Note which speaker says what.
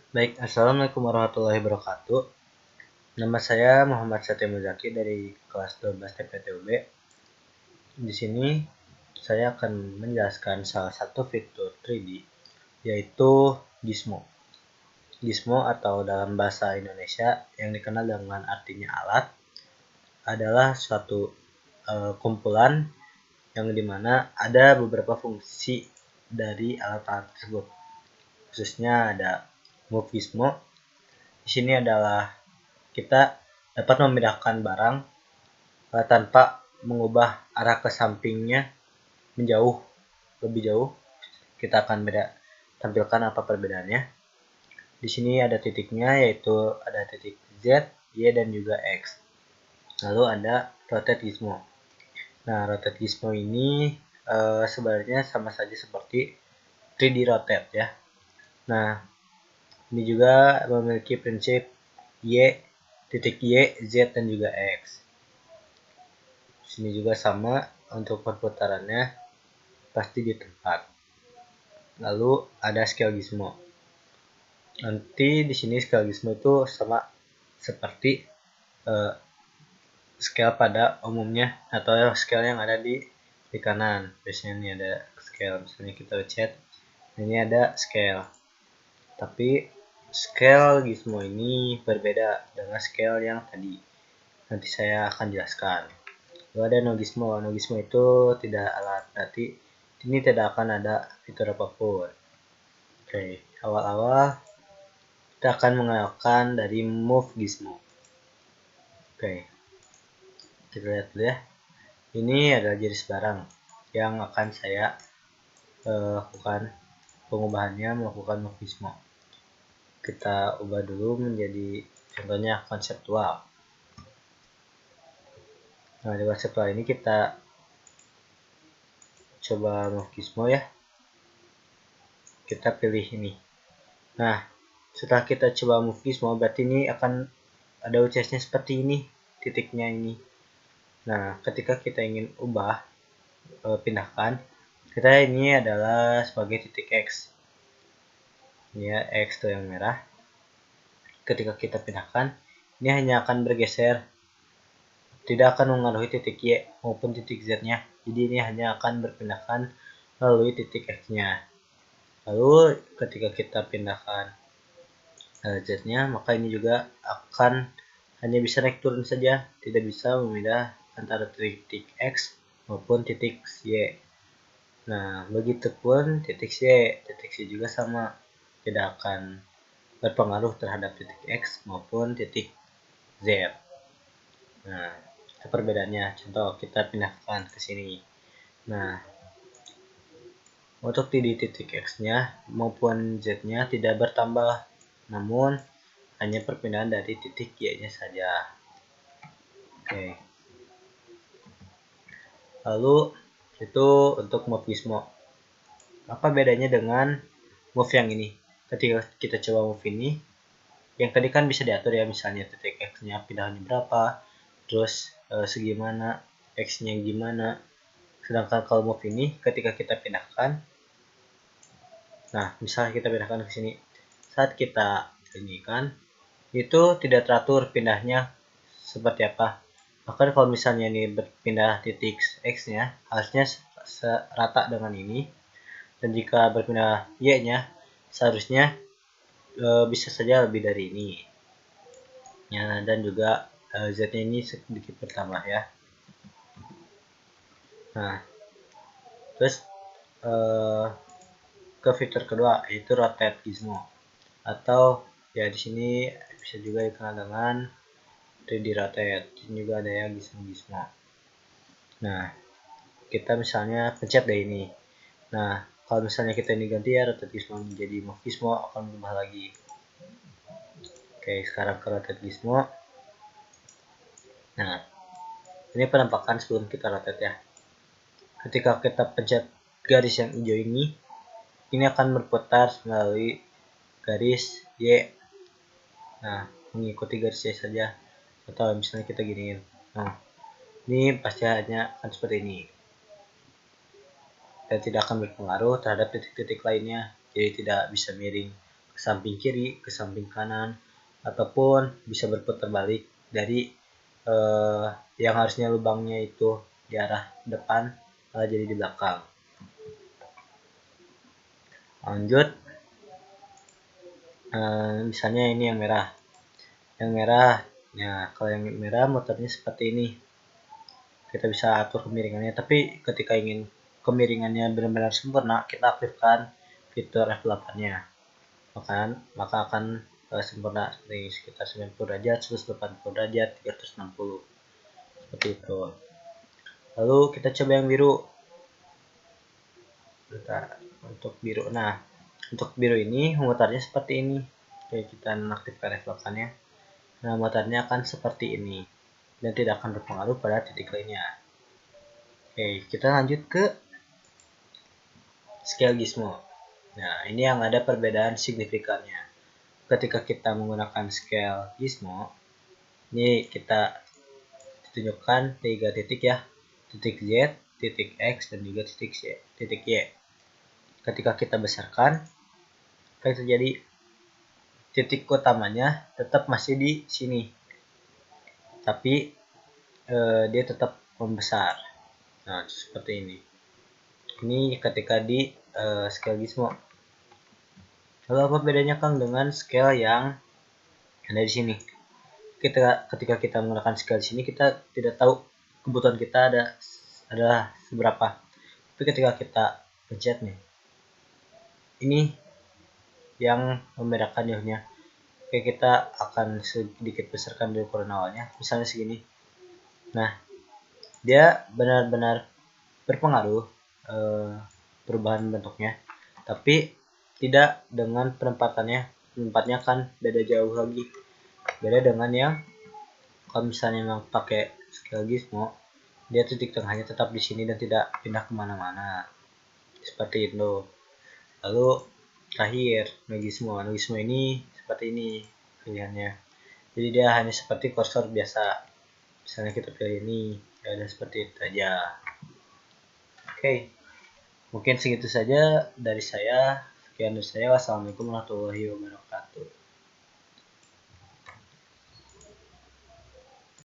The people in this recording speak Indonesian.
Speaker 1: Baik, Assalamualaikum warahmatullahi wabarakatuh. Nama saya Muhammad Satya Muzaki dari kelas 12 TPTUB. Di sini saya akan menjelaskan salah satu fitur 3D, yaitu Gizmo. Gizmo atau dalam bahasa Indonesia yang dikenal dengan artinya alat, adalah suatu kumpulan yang dimana ada beberapa fungsi dari alat-alat tersebut. Khususnya ada Move Gizmo. Di sini adalah kita dapat memindahkan barang tanpa mengubah arah ke sampingnya lebih jauh. Kita akan tampilkan apa perbedaannya. Di sini ada titiknya, yaitu ada titik Z, Y, dan juga X. Lalu ada rotate gizmo. Nah, rotate gizmo ini sebenarnya sama saja seperti 3D rotate ya. Nah, ini juga memiliki prinsip titik Y, Z, dan juga X. Sini juga sama, untuk perputarannya pasti di tempat. Lalu ada scale gizmo. Nanti di sini scale gizmo itu sama seperti scale pada umumnya atau scale yang ada di kanan. Biasanya ini ada scale, misalnya kita chat, ini ada scale. Tapi scale gizmo ini berbeda dengan scale yang tadi. Nanti saya akan jelaskan. Lalu ada no gizmo. No gizmo itu tidak alat, berarti ini tidak akan ada fitur apapun. Oke, awal-awal kita akan mengenalkan dari move gizmo. Oke, kita lihat dulu ya. Ini adalah jenis barang yang akan saya lakukan pengubahannya melakukan move gizmo. Kita ubah dulu menjadi contohnya konseptual. Nah, di konseptual ini kita coba move gizmo ya. Kita pilih ini. Nah, setelah kita coba move gizmo, berarti ini akan ada UCS-nya seperti ini, titiknya ini. Nah, ketika kita ingin ubah, pindahkan, kita ini adalah sebagai titik X. Ini ya, X tuh yang merah. Ketika kita pindahkan, ini hanya akan bergeser, tidak akan mengaruhi titik Y maupun titik Z-nya. Jadi ini hanya akan berpindahkan melalui titik X-nya. Lalu ketika kita pindahkan Z-nya, maka ini juga akan hanya bisa naik turun saja, tidak bisa memindah antara titik X maupun titik Y. Nah, begitupun titik Y juga sama, tidak akan berpengaruh terhadap titik X maupun titik Z. Nah, itu perbedaannya. Contoh, kita pindahkan ke sini. Nah, untuk di titik X-nya maupun Z-nya tidak bertambah, namun hanya perpindahan dari titik Y-nya saja. Oke. Lalu itu untuk move gizmo. Apa bedanya dengan move yang ini? Ketika kita coba move ini, yang tadi kan bisa diatur ya, misalnya titik X-nya pindahannya berapa, terus segimana, X-nya gimana. Sedangkan kalau move ini, ketika kita pindahkan, nah misalnya kita pindahkan ke sini, saat kita ini kan, itu tidak teratur pindahnya seperti apa. Bahkan kalau misalnya ini berpindah titik X-nya, harusnya rata dengan ini. Dan jika berpindah Y-nya, seharusnya bisa saja lebih dari ini. Ya, dan juga Z-nya ini sedikit bertambah ya. Nah, terus ke fitur kedua, yaitu rotate gizmo, atau ya di sini bisa juga dikenal dengan 3D rotate. Ini juga ada ya gizmo. Nah, kita misalnya pencet deh ini. Nah, kalau misalnya kita ini ganti ya rotate gizmo menjadi move gizmo, akan berubah lagi. Oke, sekarang ke rotate gizmo. Nah, ini penampakan sebelum kita rotate ya. Ketika kita pencet garis yang hijau ini akan berputar melalui garis Y. Nah, mengikuti garis Y saja. Atau misalnya kita giniin. Nah, ini pasti hanya akan seperti ini. Dan tidak akan berpengaruh terhadap titik-titik lainnya. Jadi tidak bisa miring ke ke samping kiri, ke samping kanan, ataupun bisa berputar balik dari yang harusnya lubangnya itu di arah depan malah jadi di belakang. Lanjut, misalnya ini yang merah. Ya kalau yang merah muternya seperti ini. Kita bisa atur kemiringannya, tapi ketika ingin kemiringannya benar-benar sempurna, kita aktifkan fitur F8-nya. Maka akan sempurna seperti sekitar 90 derajat, 180 derajat, 360. Seperti itu. Lalu kita coba yang biru. Untuk biru. Nah, untuk biru ini mutarnya seperti ini. Oke, kita aktifkan F8-nya. Nah, mutarnya akan seperti ini dan tidak akan berpengaruh pada titik lainnya. Oke, kita lanjut ke scale gizmo. Nah, ini yang ada perbedaan signifikannya. Ketika kita menggunakan scale gizmo, ini kita tunjukkan 3 titik ya. Titik Z, titik X, dan juga titik Y. Ketika kita besarkan, apa yang terjadi? Titik utamanya tetap masih di sini. Tapi dia tetap membesar. Nah, seperti ini. Ini ketika di scale gizmo. Lalu apa bedanya Kang dengan scale yang ada di sini? Ketika kita menggunakan scale di sini, kita tidak tahu kebutuhan kita adalah seberapa. Tapi ketika kita pencet nih, ini yang membedakan jauhnya. Oke, kita akan sedikit besarkan dulu ukuran awalnya, misalnya segini. Nah, dia benar-benar berpengaruh perubahan bentuknya, tapi tidak dengan penempatnya kan beda jauh lagi. Beda dengan yang kalau misalnya memang pakai scale gizmo, dia titik tengahnya tetap di sini dan tidak pindah kemana-mana seperti itu. Lalu terakhir Nogizmo ini seperti ini pilihannya, jadi dia hanya seperti kursor biasa. Misalnya kita pilih ini, ya ada seperti itu aja. Oke, mungkin segitu saja dari saya. Sekian dari saya. Wassalamualaikum warahmatullahi wabarakatuh.